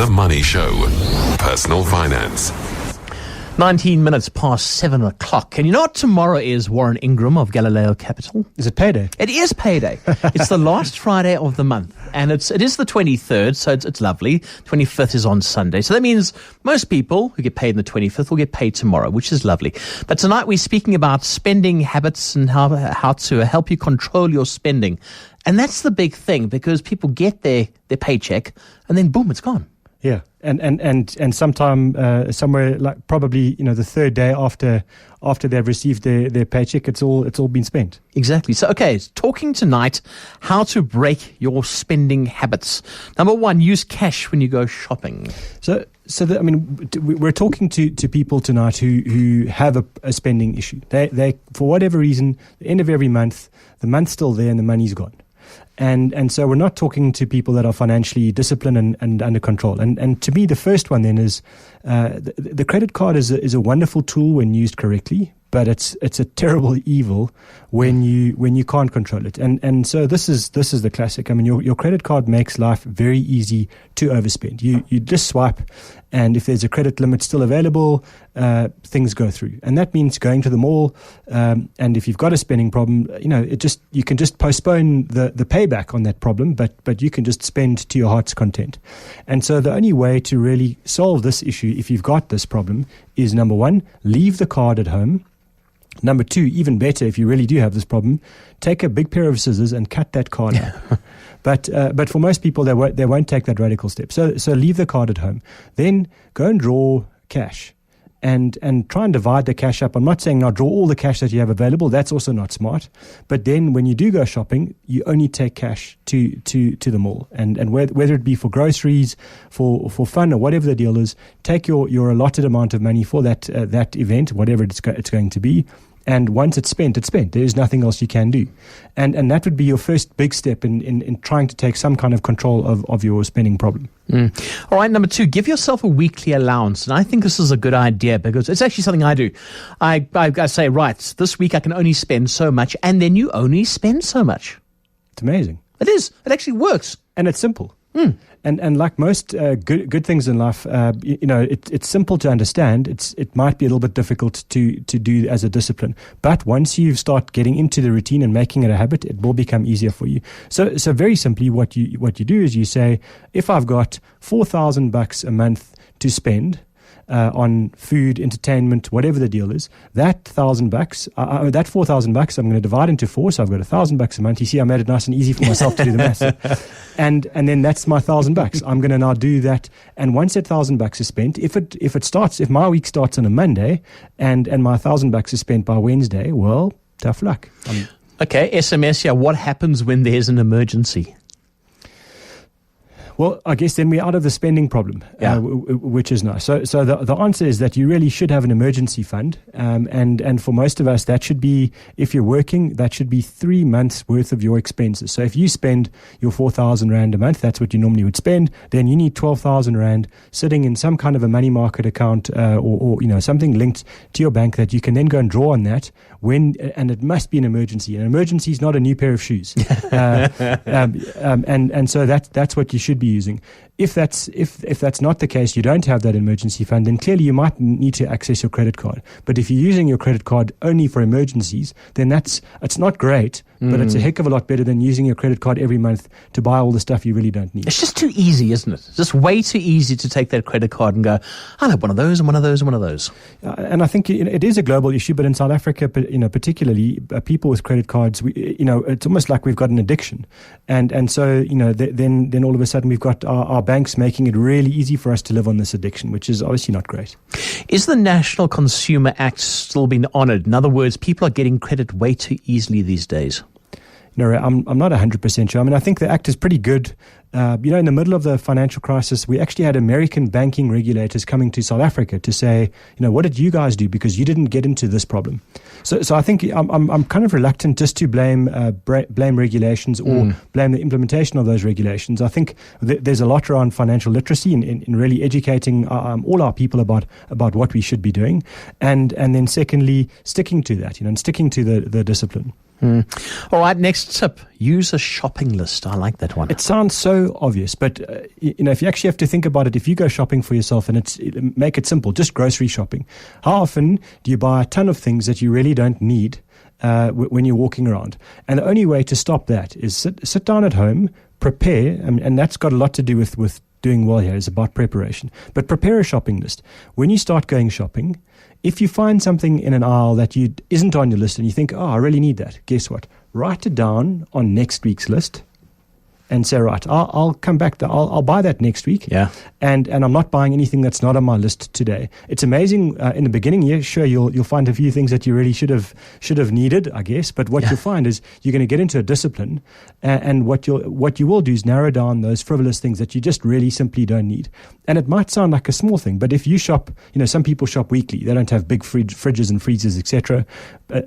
The Money Show. Personal finance. 19 minutes past 7 o'clock. And you know what tomorrow is, Warren Ingram of Galileo Capital? Is it payday? It is payday. It's the last Friday of the month. And it is the 23rd, so it's lovely. 25th is on Sunday. So that means most people who get paid on the 25th will get paid tomorrow, which is lovely. But tonight we're speaking about spending habits and how to help you control your spending. And that's the big thing, because people get their paycheck and then boom, it's gone. Yeah, and sometime somewhere like probably the third day after they've received their paycheck, it's all been spent. Exactly. So talking tonight how to break your spending habits. Number one, use cash when you go shopping. We're talking to people tonight who have a spending issue. They for whatever reason, the end of every month, the month's still there and the money's gone. And so we're not talking to people that are financially disciplined and under control. And to me, the first one then is the credit card is a wonderful tool when used correctly, but it's a terrible evil when you can't control it. And so this is the classic. I mean, your credit card makes life very easy to overspend. You just swipe, and if there's a credit limit still available, things go through. And that means going to the mall, and if you've got a spending problem, you can just postpone the payback on that problem, but you can just spend to your heart's content. And so the only way to really solve this issue, if you've got this problem, is number one, leave the card at home. Number two, even better, if you really do have this problem, take a big pair of scissors and cut that card out. But for most people, they won't take that radical step. So leave the card at home. Then go and draw cash. And try and divide the cash up. I'm not saying now draw all the cash that you have available. That's also not smart. But then when you do go shopping, you only take cash to the mall. And whether it be for groceries, for fun, or whatever the deal is, take your allotted amount of money for that event, whatever it's going to be. And once it's spent, it's spent. There's nothing else you can do. And that would be your first big step in trying to take some kind of control of your spending problem. All right, number two, give yourself a weekly allowance. And I think this is a good idea because it's actually something I do. I say, right, this week I can only spend so much, and then you only spend so much. It's amazing. It is. It actually works. And it's simple. And like most good things in life, it's simple to understand. It might be a little bit difficult to do as a discipline, but once you start getting into the routine and making it a habit, it will become easier for you. So very simply, what you do is you say, if I've got $4,000 a month to spend on food, entertainment, whatever the deal is, that $1,000, that $4,000, I'm going to divide into four, so I've got $1,000 a month. You see, I made it nice and easy for myself to do the math, and then that's my $1,000. I'm going to now do that, and once that $1,000 is spent, if my week starts on a Monday, and my $1,000 is spent by Wednesday, well, tough luck. Okay, SMS here. What happens when there's an emergency? Well, I guess then we're out of the spending problem, which is nice. So the answer is that you really should have an emergency fund. And for most of us, that should be, if you're working, that should be 3 months worth of your expenses. So if you spend your 4,000 Rand a month, that's what you normally would spend, then you need 12,000 Rand sitting in some kind of a money market account or something linked to your bank that you can then go and draw on that and it must be an emergency. An emergency is not a new pair of shoes. And so that's what you should be using. If that's not the case, you don't have that emergency fund, then clearly you might need to access your credit card. But if you're using your credit card only for emergencies, then it's not great, but it's a heck of a lot better than using your credit card every month to buy all the stuff you really don't need. It's just too easy, isn't it? It's just way too easy to take that credit card and go, I'll have one of those and one of those and one of those. And I think it is a global issue, but in South Africa, particularly, people with credit cards, it's almost like we've got an addiction. And so, then all of a sudden we've got our banks making it really easy for us to live on this addiction, which is obviously not great. Is the National Consumer Act still being honoured? In other words, people are getting credit way too easily these days. No, I'm not 100% sure. I mean, I think the act is pretty good. In the middle of the financial crisis, we actually had American banking regulators coming to South Africa to say, what did you guys do because you didn't get into this problem? So I think I'm kind of reluctant just to blame regulations or blame the implementation of those regulations. I think there's a lot around financial literacy in really educating all our people about what we should be doing, and then secondly, sticking to that, and sticking to the discipline. All right, next tip. Use a shopping list. I like that one. It sounds so obvious, but if you actually have to think about it, if you go shopping for yourself and make it simple, just grocery shopping. How often do you buy a ton of things that you really don't need when you're walking around? And the only way to stop that is sit down at home, prepare, and that's got a lot to do with doing well here. Is about preparation. But prepare a shopping list. When you start going shopping, if you find something in an aisle that isn't on your list and you think, I really need that, guess what? Write it down on next week's list and say, right, I'll come back. I'll buy that next week. Yeah. And I'm not buying anything that's not on my list today. It's amazing. In the beginning, yeah, sure, you'll find a few things that you really should have needed, I guess. But what you'll find is you're going to get into a discipline, and what you will do is narrow down those frivolous things that you just really simply don't need. And it might sound like a small thing, but if you shop, some people shop weekly. They don't have big fridges and freezers, etc.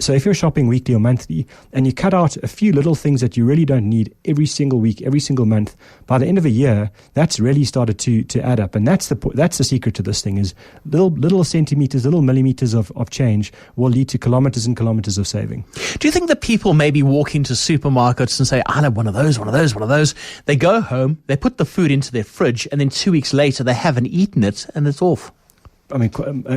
So if you're shopping weekly or monthly, and you cut out a few little things that you really don't need every single week, every single month, by the end of a year, that's really started to add up. And that's the secret to this thing, is little centimeters, little millimeters of change will lead to kilometers and kilometers of saving. Do you think that people maybe walk into supermarkets and say, I'll have one of those? They go home, they put the food into their fridge, and then 2 weeks later they haven't eaten it and it's off? I mean,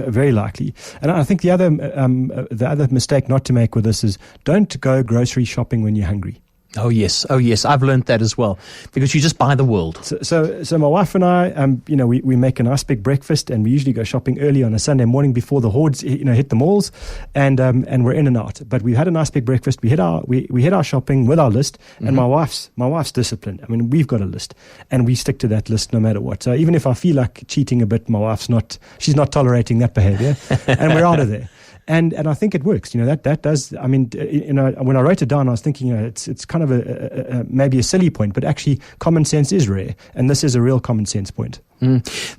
very likely. And I think the other mistake not to make with this is don't go grocery shopping when you're hungry. Oh yes. I've learned that as well, because you just buy the world. So my wife and I, we make a nice big breakfast, and we usually go shopping early on a Sunday morning before the hordes, hit the malls, and we're in and out. But we've had a nice big breakfast. We hit our shopping with our list, and my wife's disciplined. I mean, we've got a list, and we stick to that list no matter what. So even if I feel like cheating a bit, my wife's she's not tolerating that behavior, and we're out of there. And I think it works. That does. I mean, when I wrote it down, I was thinking, it's kind of maybe a silly point, but actually, common sense is rare, and this is a real common sense point.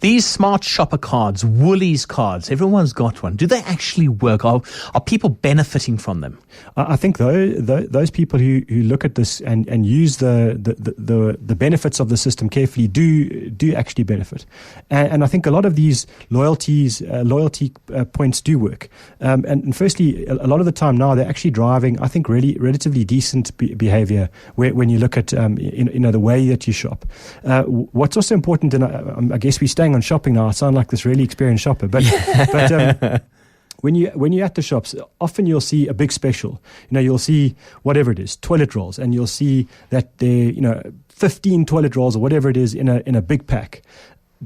These smart shopper cards, Woolies cards, everyone's got one. Do they actually work? Are people benefiting from them? I think those people who look at this and use the benefits of the system carefully do actually benefit. And I think a lot of these loyalty points do work. And firstly, a lot of the time now they're actually driving, I think, really relatively decent behavior when you look at the way that you shop. What's also important, and I guess we're staying on shopping now. I sound like this really experienced shopper, but when you're at the shops, often you'll see a big special. You'll see whatever it is, toilet rolls, and you'll see that there 15 toilet rolls or whatever it is in a big pack.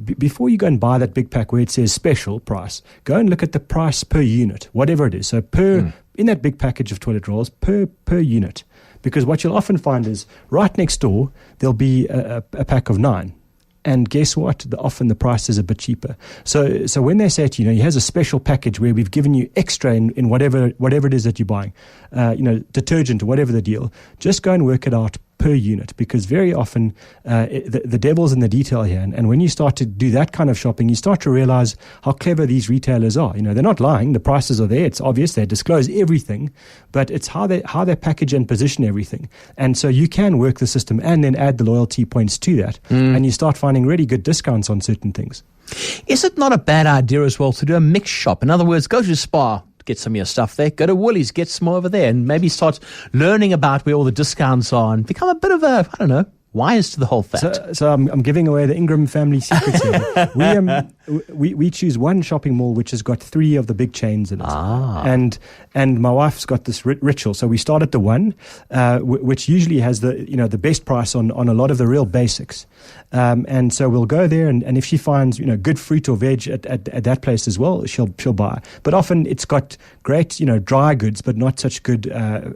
Before you go and buy that big pack where it says special price, go and look at the price per unit, whatever it is. So in that big package of toilet rolls, per unit. Because what you'll often find is right next door there'll be a pack of 9. And guess what? Often the price is a bit cheaper. So when they say to you, here's a special package where we've given you extra in whatever it is that you're buying, detergent or whatever the deal, just go and work it out per unit, because very often the devil's in the detail here. And when you start to do that kind of shopping, you start to realize how clever these retailers are. They're not lying. The prices are there. It's obvious. They disclose everything, but it's how they package and position everything. And so you can work the system and then add the loyalty points to that, and you start finding really good discounts on certain things. Is it not a bad idea as well to do a mixed shop? In other words, go to Spar, get some of your stuff there, go to Woolies, get some over there, and maybe start learning about where all the discounts are and become a bit of a, wise to the whole fact. So I'm giving away the Ingram family secrets here. We choose one shopping mall which has got 3 of the big chains in it. And my wife's got this ritual. So we start at the one, which usually has the best price on a lot of the real basics. And so we'll go there, and if she finds good fruit or veg at that place as well, she'll buy. But often it's got great dry goods, but not such good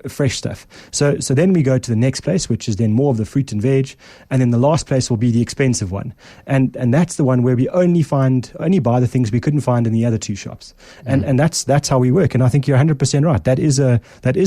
fresh stuff. So then we go to the next place, which is then more of the fruit and veg, and then the last place will be the expensive one, and that's the one where we only buy the things we couldn't find in the other 2 shops, and that's how we work. And I think you're 100% right. That is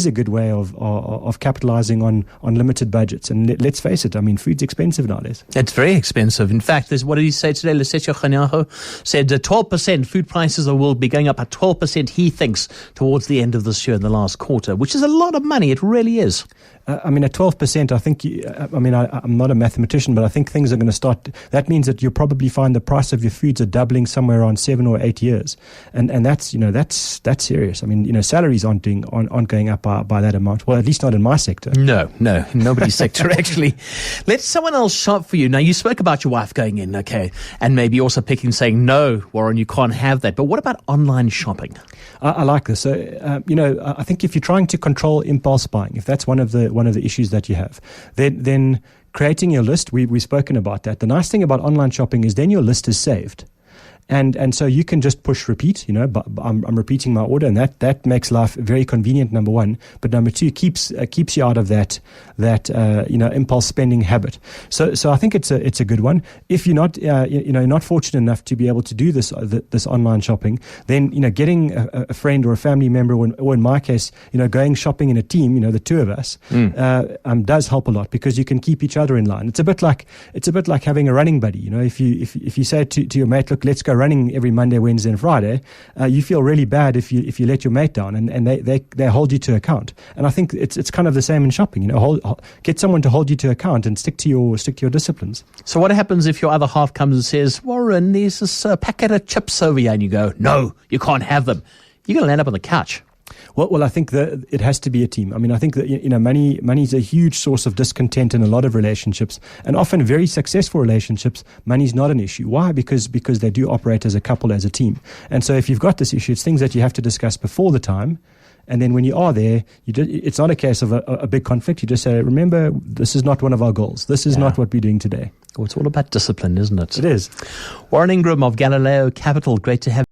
a good way of capitalizing on limited budgets. And let's face it, I mean, food's expensive nowadays. It's very expensive. In fact, what did he say today? Lesetja Khanyago said 12% food prices will be going up at 12%, he thinks, towards the end of this year in the last quarter, which is a lot of money. It really is. I mean, at 12%, I think, I'm not a mathematician, but I think things are going to start. That means that you'll probably find the price of your foods are doubling somewhere around 7 or 8 years. And that's, that's serious. I mean, salaries aren't going up by that amount. Well, at least not in my sector. No, nobody's sector, actually. Let someone else shop for you. Now, you spoke about your wife going in, okay, and maybe also saying, no, Warren, you can't have that. But what about online shopping? I like this. So, I think if you're trying to control impulse buying, if that's one of the issues that you have, then creating your list, we've spoken about that. The nice thing about online shopping is then your list is saved. And so you can just push repeat, but I'm repeating my order, and that makes life very convenient, number one. But number two, keeps you out of that impulse spending habit. So I think it's a good one. If you're not not fortunate enough to be able to do this online shopping, then getting a friend or a family member, or in my case, going shopping in a team, the two of us, does help a lot, because you can keep each other in line. It's a bit like having a running buddy. If you say to your mate, look, let's go running every Monday, Wednesday, and Friday, you feel really bad if you let your mate down, and they hold you to account. And I think it's kind of the same in shopping. Get someone to hold you to account and stick to your disciplines. So what happens if your other half comes and says, Warren, there's this packet of chips over here, and you go, no, you can't have them? You're going to land up on the couch. Well, I think that it has to be a team. I mean, I think that money is a huge source of discontent in a lot of relationships, and often very successful relationships. Money's not an issue. Why? Because they do operate as a couple, as a team. And so, if you've got this issue, it's things that you have to discuss before the time. And then when you are there, it's not a case of a big conflict. You just say, remember, this is not one of our goals. This is not what we're doing today. Well, it's all about discipline, isn't it? It is. Warren Ingram of Galileo Capital, great to have